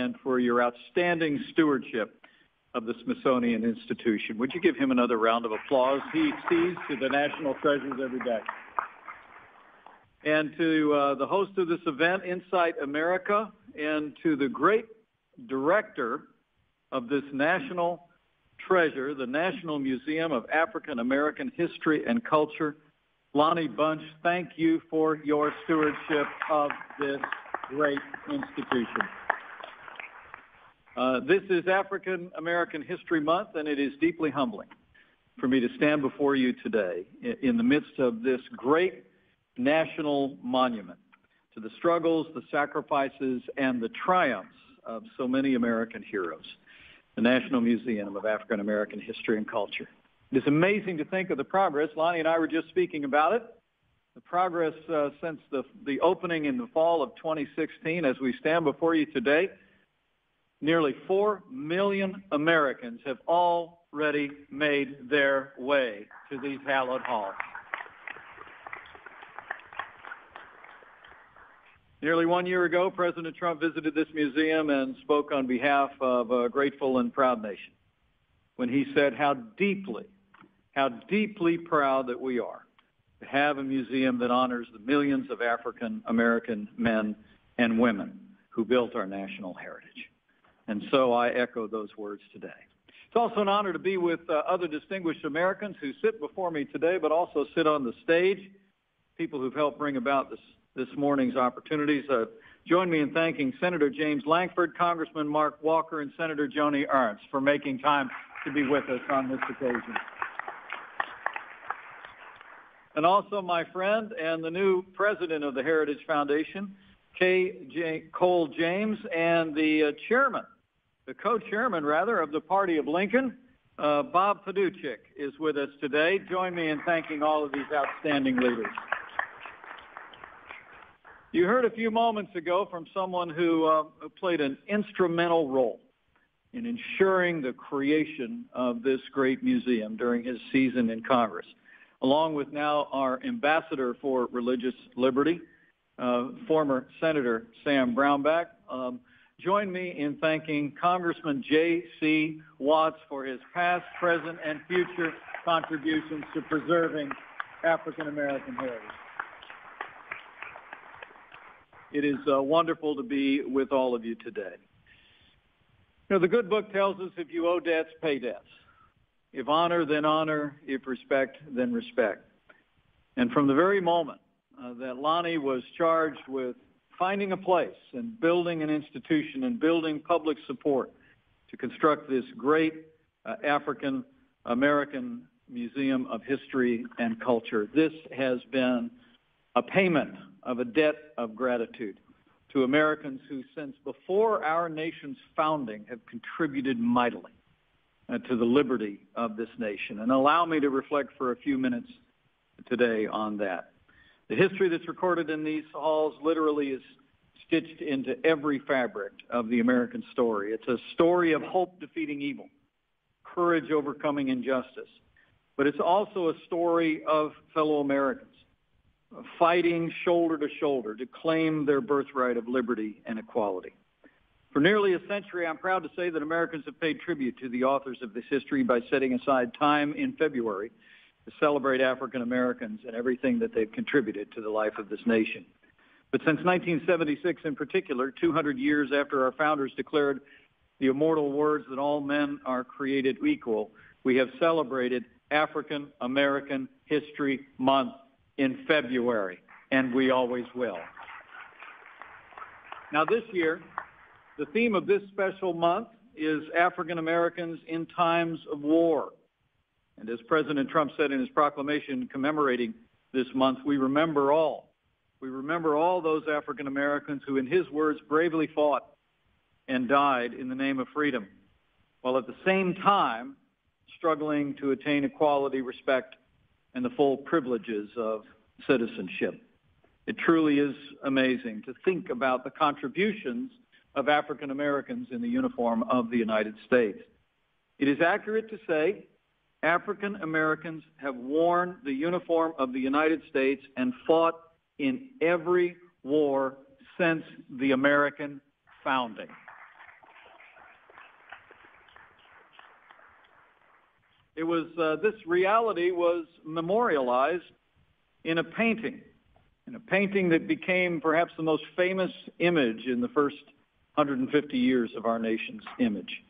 and for your outstanding stewardship of the Smithsonian Institution. Would you give him another round of applause? He sees to the national treasures every day. And to the host of this event, Insight America, and to the great director of this national treasure, the National Museum of African American History and Culture, Lonnie Bunch, thank you for your stewardship of this great institution. This is African American History Month, and it is deeply humbling for me to stand before you today in the midst of this great national monument to the struggles, the sacrifices, and the triumphs of so many American heroes, the National Museum of African American History and Culture. It is amazing to think of the progress. Lonnie and I were just speaking about it. The progress since the opening in the fall of 2016. As we stand before you today, nearly 4 million Americans have already made their way to these hallowed halls. Nearly 1 year ago, President Trump visited this museum and spoke on behalf of a grateful and proud nation when he said how deeply proud that we are to have a museum that honors the millions of African American men and women who built our national heritage. And so I echo those words today. It's also an honor to be with other distinguished Americans who sit before me today, but also sit on the stage, people who've helped bring about this morning's opportunities. Join me in thanking Senator James Lankford, Congressman Mark Walker, and Senator Joni Ernst for making time to be with us on this occasion. And also my friend and the new president of the Heritage Foundation, Cole James, and the co-chairman of the Party of Lincoln, Bob Paduchik, is with us today. Join me in thanking all of these outstanding leaders. You heard a few moments ago from someone who played an instrumental role in ensuring the creation of this great museum during his season in Congress, along with now our ambassador for religious liberty, former Senator Sam Brownback. Join me in thanking Congressman J.C. Watts for his past, present, and future contributions to preserving African American heritage. It is wonderful to be with all of you today. You know, the good book tells us if you owe debts, pay debts. If honor, then honor. If respect, then respect. And from the very moment that Lonnie was charged with finding a place and building an institution and building public support to construct this great African American Museum of History and Culture, this has been a payment of a debt of gratitude to Americans who, since before our nation's founding, have contributed mightily to the liberty of this nation. And allow me to reflect for a few minutes today on that. The history that's recorded in these halls literally is stitched into every fabric of the American story. It's a story of hope defeating evil, courage overcoming injustice. But it's also a story of fellow Americans fighting shoulder to shoulder to claim their birthright of liberty and equality. For nearly a century, I'm proud to say that Americans have paid tribute to the authors of this history by setting aside time in February to celebrate African Americans and everything that they've contributed to the life of this nation. But since 1976 in particular, 200 years after our founders declared the immortal words that all men are created equal, we have celebrated African American History Month in February, and we always will. Now this year, the theme of this special month is African Americans in times of war. And as President Trump said in his proclamation commemorating this month, we remember all. We remember all those African Americans who, in his words, bravely fought and died in the name of freedom, while at the same time struggling to attain equality, respect, and the full privileges of citizenship. It truly is amazing to think about the contributions of African Americans in the uniform of the United States. It is accurate to say African Americans have worn the uniform of the United States and fought in every war since the American founding. This reality was memorialized in a painting that became perhaps the most famous image in the first 150 years of our nation's image.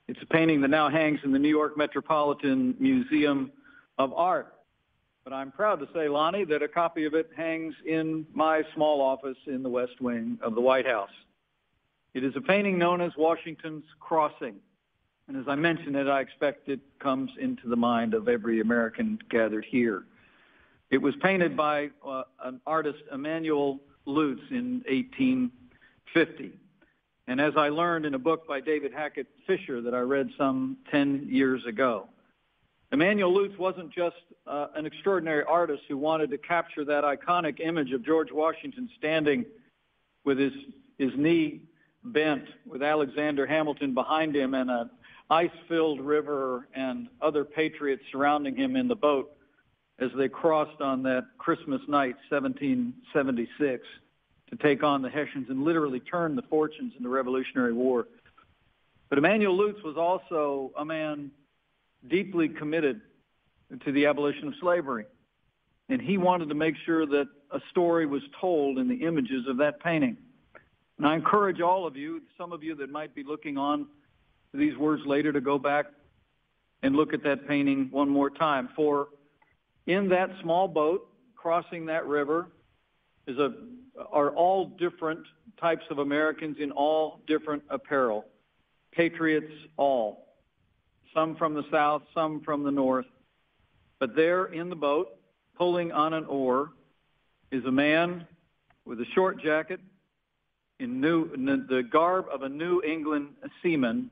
It's a painting that now hangs in the New York Metropolitan Museum of Art. But I'm proud to say, Lonnie, that a copy of it hangs in my small office in the West Wing of the White House. It is a painting known as Washington's Crossing. And as I mentioned it, I expect it comes into the mind of every American gathered here. It was painted by an artist, Emanuel Lutz, in 1850. And as I learned in a book by David Hackett Fisher that I read some 10 years ago, Emanuel Lutz wasn't just an extraordinary artist who wanted to capture that iconic image of George Washington standing with his knee bent, with Alexander Hamilton behind him and an ice-filled river and other patriots surrounding him in the boat as they crossed on that Christmas night, 1776, to take on the Hessians and literally turn the fortunes in the Revolutionary War. But Emanuel Lutz was also a man deeply committed to the abolition of slavery. And he wanted to make sure that a story was told in the images of that painting. And I encourage all of you, some of you that might be looking on these words later, to go back and look at that painting one more time. For in that small boat crossing that river are all different types of Americans in all different apparel. Patriots all. Some from the south, some from the north. But there in the boat, pulling on an oar, is a man with a short jacket in the garb of a New England seaman,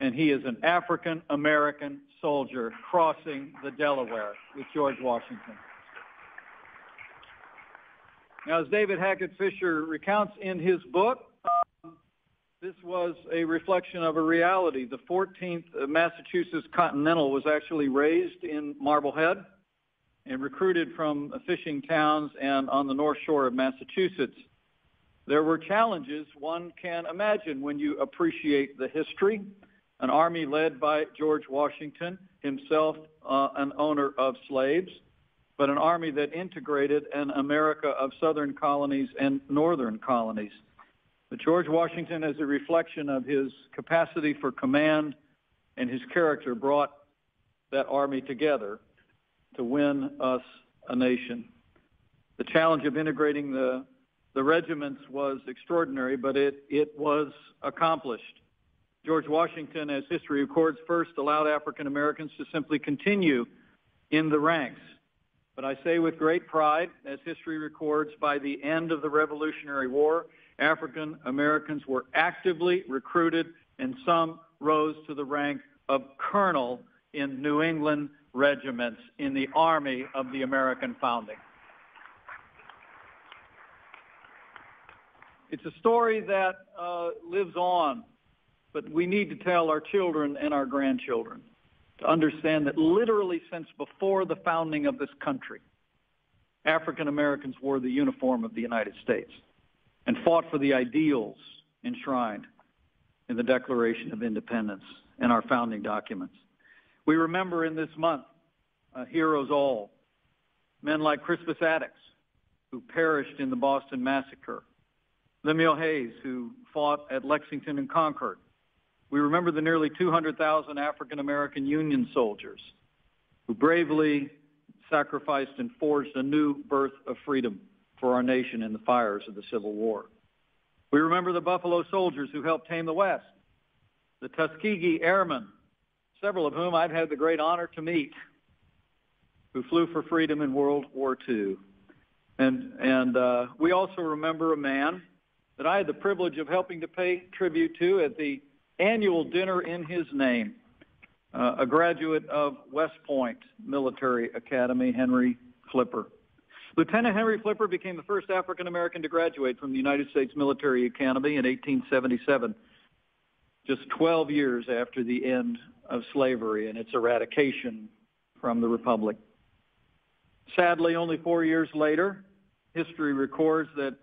and he is an African-American soldier crossing the Delaware with George Washington. Now, as David Hackett Fisher recounts in his book, this was a reflection of a reality. The 14th Massachusetts Continental was actually raised in Marblehead and recruited from fishing towns and on the North Shore of Massachusetts. There were challenges one can imagine when you appreciate the history. An army led by George Washington, himself an owner of slaves, but an army that integrated an America of southern colonies and northern colonies. But George Washington, as a reflection of his capacity for command and his character, brought that army together to win us a nation. The challenge of integrating the regiments was extraordinary, but it was accomplished. George Washington, as history records, first allowed African Americans to simply continue in the ranks. But I say with great pride, as history records, by the end of the Revolutionary War, African Americans were actively recruited, and some rose to the rank of colonel in New England regiments in the Army of the American founding. It's a story that lives on, but we need to tell our children and our grandchildren to understand that literally since before the founding of this country, African Americans wore the uniform of the United States and fought for the ideals enshrined in the Declaration of Independence and our founding documents. We remember in this month heroes all, men like Crispus Attucks, who perished in the Boston Massacre, Lemuel Hayes, who fought at Lexington and Concord. We remember the nearly 200,000 African-American Union soldiers who bravely sacrificed and forged a new birth of freedom for our nation in the fires of the Civil War. We remember the Buffalo Soldiers who helped tame the West, the Tuskegee Airmen, several of whom I've had the great honor to meet, who flew for freedom in World War II. And we also remember a man that I had the privilege of helping to pay tribute to at the annual dinner in his name, a graduate of West Point Military Academy, Henry Flipper. Lieutenant Henry Flipper became the first African-American to graduate from the United States Military Academy in 1877, just 12 years after the end of slavery and its eradication from the Republic. Sadly, only 4 years later, history records that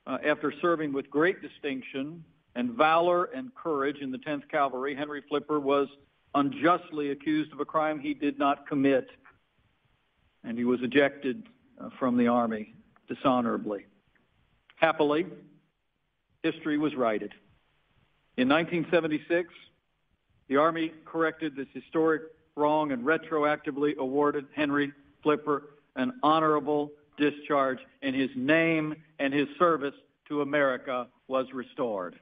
after serving with great distinction and valor and courage in the 10th Cavalry, Henry Flipper was unjustly accused of a crime he did not commit, and he was ejected from the Army dishonorably. Happily, history was righted. In 1976, the Army corrected this historic wrong and retroactively awarded Henry Flipper an honorable discharge, and his name and his service to America was restored.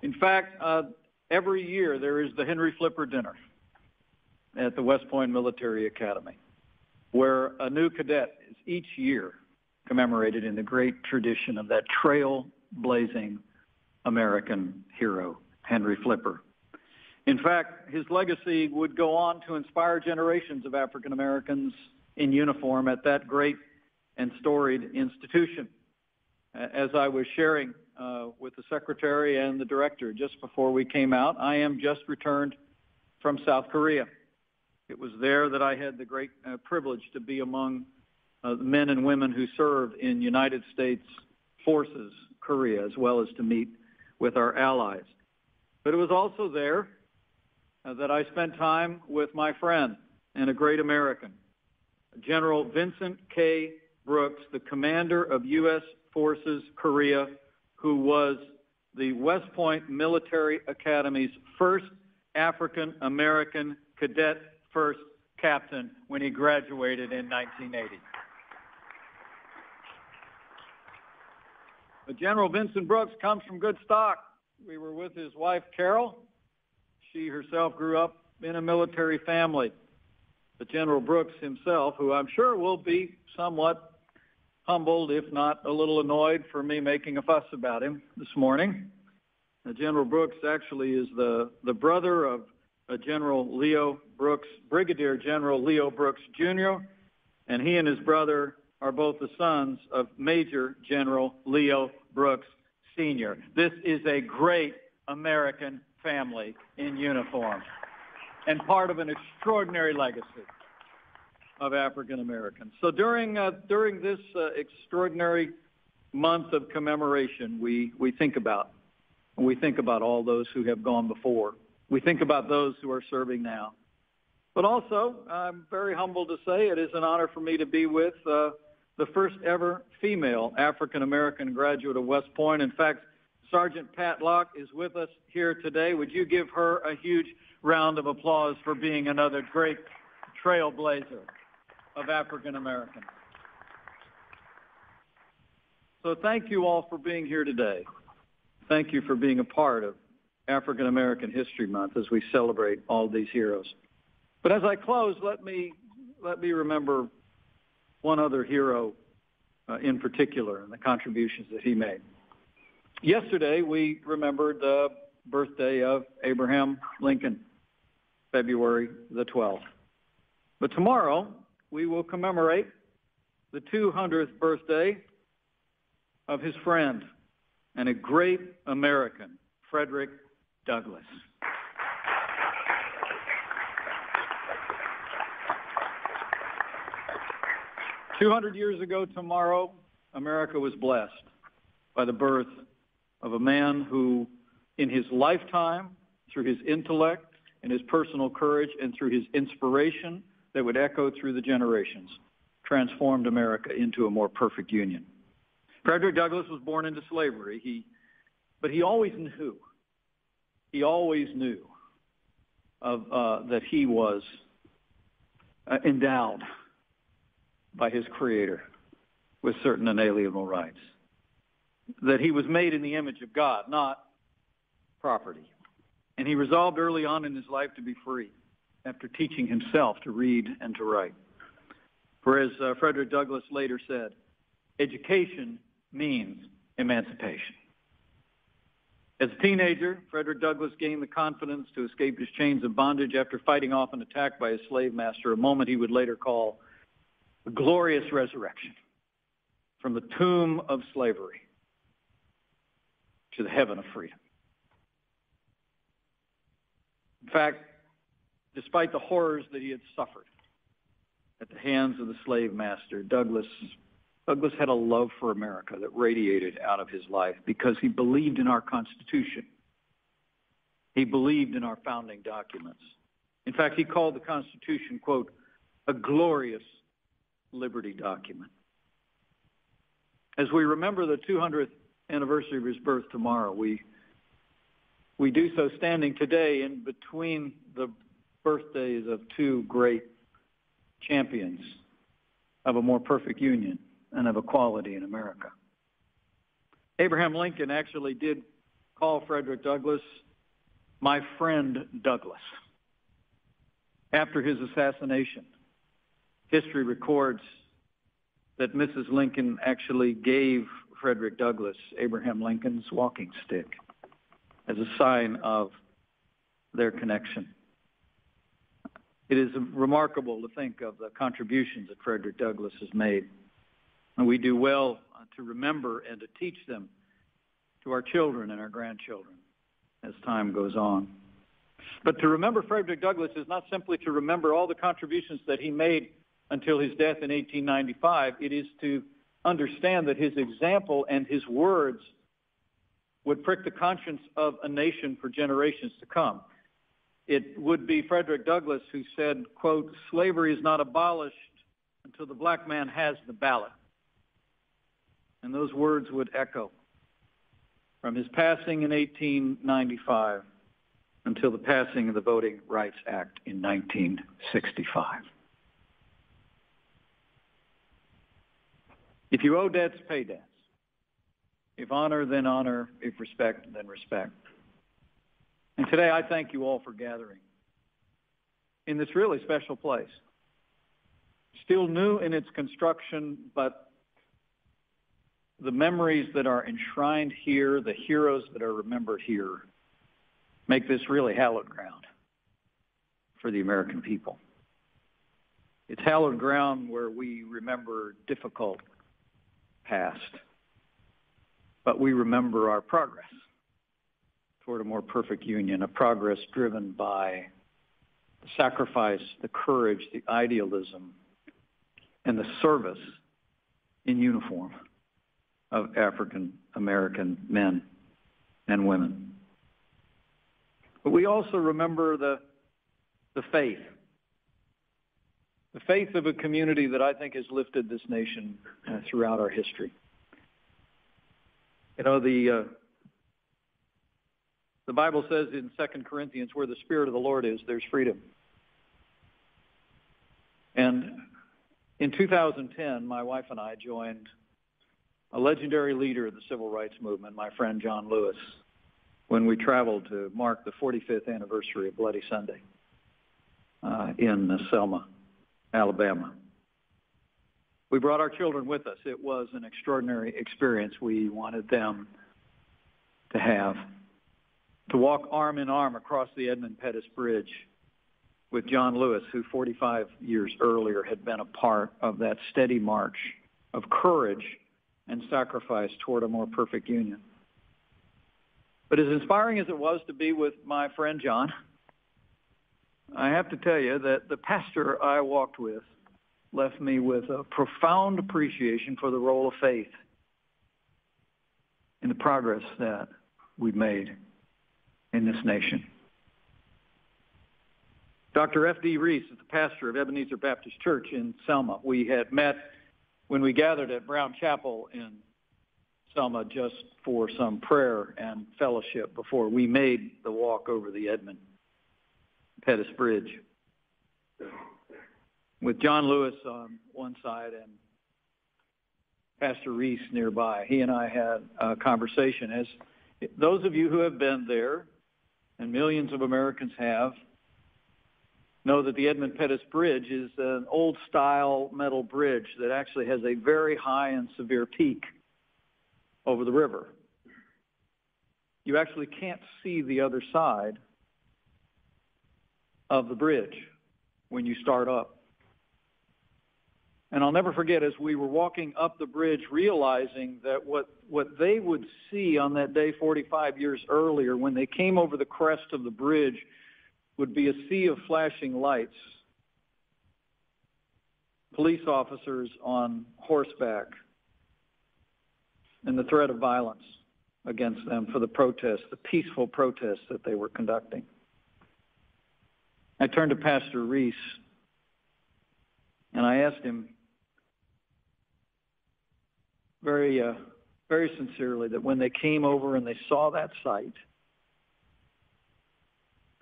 In fact, every year there is the Henry Flipper Dinner at the West Point Military Academy, where a new cadet is each year commemorated in the great tradition of that trail-blazing American hero, Henry Flipper. In fact, his legacy would go on to inspire generations of African Americans in uniform at that great and storied institution. As I was sharing with the secretary and the director just before we came out, I am just returned from South Korea. It was there that I had the great privilege to be among the men and women who served in United States Forces Korea, as well as to meet with our allies. But it was also there that I spent time with my friend and a great American, General Vincent K. Brooks, the commander of U.S. Forces Korea, who was the West Point Military Academy's first African American cadet first captain when he graduated in 1980. But General Vincent Brooks comes from good stock. We were with his wife, Carol. She herself grew up in a military family. But General Brooks himself, who I'm sure will be somewhat humbled, if not a little annoyed for me making a fuss about him this morning. General Brooks actually is the brother of General Leo Brooks, Brigadier General Leo Brooks Jr., and he and his brother are both the sons of Major General Leo Brooks Sr. This is a great American family in uniform and part of an extraordinary legacy of African Americans. So during this extraordinary month of commemoration, we think about all those who have gone before. We think about those who are serving now. But also, I'm very humbled to say it is an honor for me to be with the first ever female African American graduate of West Point. In fact, Sergeant Pat Locke is with us here today. Would you give her a huge round of applause for being another great trailblazer of African Americans? So thank you all for being here today. Thank you for being a part of African American History Month as we celebrate all these heroes. But as I close, let me remember one other hero in particular and the contributions that he made. Yesterday, we remembered the birthday of Abraham Lincoln, February the 12th. But tomorrow, we will commemorate the 200th birthday of his friend and a great American, Frederick Douglass. "200 years ago tomorrow, America was blessed by the birth of a man who, in his lifetime, through his intellect and his personal courage and through his inspiration that would echo through the generations, transformed America into a more perfect union." Frederick Douglass was born into slavery, but he always knew that he was endowed by his Creator with certain inalienable rights, that he was made in the image of God, not property. And he resolved early on in his life to be free after teaching himself to read and to write. For as Frederick Douglass later said, education means emancipation. As a teenager, Frederick Douglass gained the confidence to escape his chains of bondage after fighting off an attack by his slave master, a moment he would later call a glorious resurrection from the tomb of slavery to the heaven of freedom. In fact, despite the horrors that he had suffered at the hands of the slave master, Douglass Douglas had a love for America that radiated out of his life because he believed in our Constitution. He believed in our founding documents. In fact, he called the Constitution, quote, a glorious liberty document. As we remember the 200th anniversary of his birth tomorrow, we do so standing today in between the birthdays of two great champions of a more perfect union and of equality in America. Abraham Lincoln actually did call Frederick Douglass my friend Douglas. After his assassination, history records that Mrs. Lincoln actually gave Frederick Douglass Abraham Lincoln's walking stick as a sign of their connection. It is remarkable to think of the contributions that Frederick Douglass has made. And we do well to remember and to teach them to our children and our grandchildren as time goes on. But to remember Frederick Douglass is not simply to remember all the contributions that he made until his death in 1895. It is to understand that his example and his words would prick the conscience of a nation for generations to come. It would be Frederick Douglass who said, quote, slavery is not abolished until the black man has the ballot. And those words would echo from his passing in 1895 until the passing of the Voting Rights Act in 1965. If you owe debts, pay debts. If honor, then honor. If respect, then respect. And today I thank you all for gathering in this really special place. Still new in its construction, but the memories that are enshrined here, the heroes that are remembered here, make this really hallowed ground for the American people. It's hallowed ground where we remember difficult past, but we remember our progress toward a more perfect union, a progress driven by the sacrifice, the courage, the idealism, and the service in uniform of African American men and women. But we also remember the faith of a community that I think has lifted this nation throughout our history. You know, the Bible says in 2 Corinthians, where the Spirit of the Lord is, there's freedom. And in 2010, my wife and I joined a legendary leader of the civil rights movement, my friend John Lewis, when we traveled to mark the 45th anniversary of Bloody Sunday in Selma, Alabama. We brought our children with us. It was an extraordinary experience we wanted them to have. To walk arm in arm across the Edmund Pettus Bridge with John Lewis, who 45 years earlier had been a part of that steady march of courage and sacrifice toward a more perfect union. But as inspiring as it was to be with my friend John, I have to tell you that the pastor I walked with left me with a profound appreciation for the role of faith in the progress that we've made in this nation. Dr. F.D. Reese is the pastor of Ebenezer Baptist Church in Selma. We had met when we gathered at Brown Chapel in Selma just for some prayer and fellowship before we made the walk over the Edmund Pettus Bridge. With John Lewis on one side and Pastor Reese nearby, he and I had a conversation. As those of you who have been there, and millions of Americans have, know that the Edmund Pettus Bridge is an old-style metal bridge that actually has a very high and severe peak over the river. You actually can't see the other side of the bridge when you start up. And I'll never forget, as we were walking up the bridge, realizing that what they would see on that day 45 years earlier when they came over the crest of the bridge would be a sea of flashing lights, police officers on horseback and the threat of violence against them for the protests, the peaceful protests that they were conducting. I turned to Pastor Reese and I asked him very sincerely that when they came over and they saw that sight,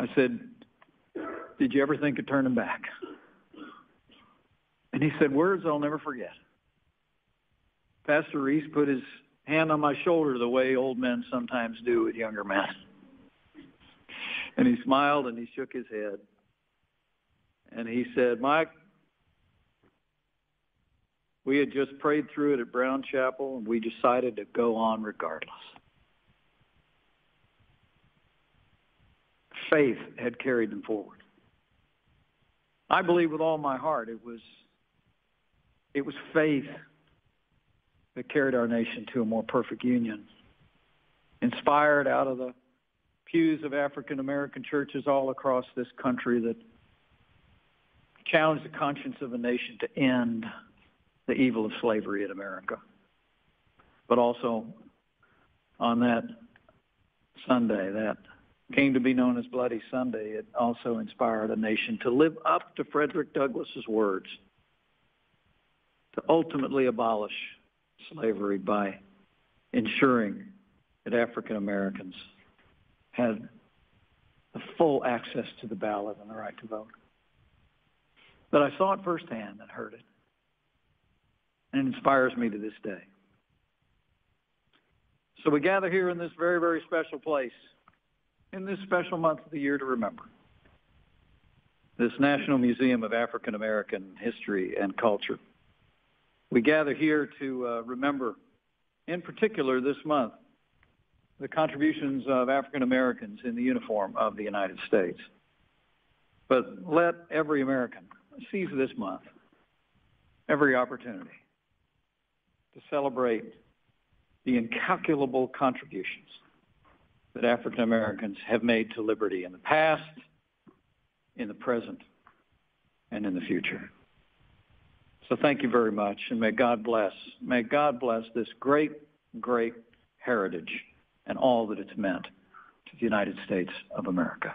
I said, "Did you ever think of turning back?" And he said words I'll never forget. Pastor Reese put his hand on my shoulder the way old men sometimes do with younger men. And he smiled and he shook his head. And he said, "Mike, we had just prayed through it at Brown Chapel and we decided to go on regardless." Faith had carried them forward. I believe with all my heart it was faith that carried our nation to a more perfect union, inspired out of the pews of African American churches all across this country that challenged the conscience of a nation to end the evil of slavery in America. But also on that Sunday, that came to be known as Bloody Sunday, it also inspired a nation to live up to Frederick Douglass's words, to ultimately abolish slavery by ensuring that African Americans had the full access to the ballot and the right to vote. But I saw it firsthand and heard it. And it inspires me to this day. So we gather here in this very, very special place, in this special month of the year to remember, this National Museum of African American History and Culture. We gather here to remember, in particular this month, the contributions of African Americans in the uniform of the United States. But let every American seize this month, every opportunity to celebrate the incalculable contributions that African Americans have made to liberty in the past, in the present, and in the future. So thank you very much, and may God bless this great, great heritage and all that it's meant to the United States of America.